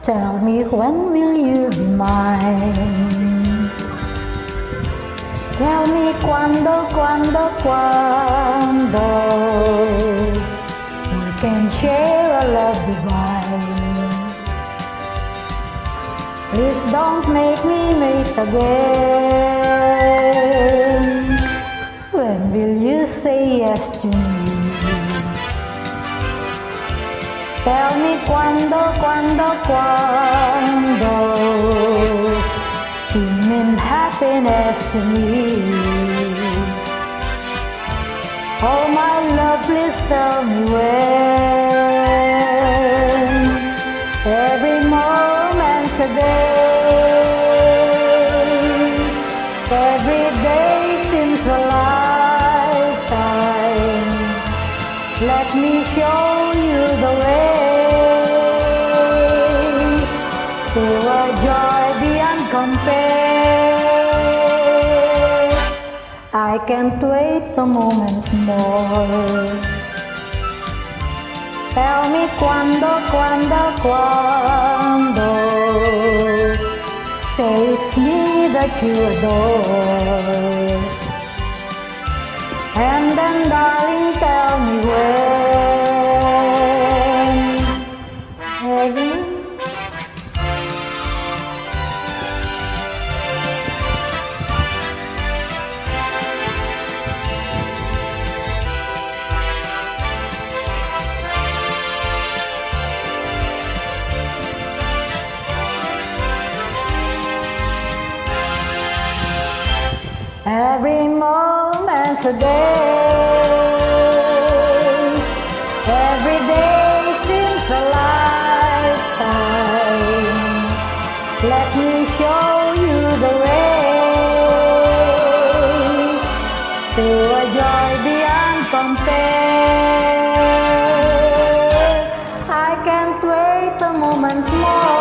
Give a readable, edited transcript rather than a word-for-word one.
Tell me, when will you be mine? Tell me quando, quando, quando we can share a love divine. Please don't make me wait again. When will you say yes to me? Tell me quando, quando, quando you mean happiness to me. Oh my love, please tell me when. Every moment's a day, every day seems a lifetime. Let me show you the way to a joy beyond compare. I can't wait a moment more. Tell me quando, quando, quando. Say it's me that you adore. And then darling, tell me when. Heaven. Every moment's a day, every day seems a lifetime. Let me show you the way to a joy beyond compare. I can't wait a moment more.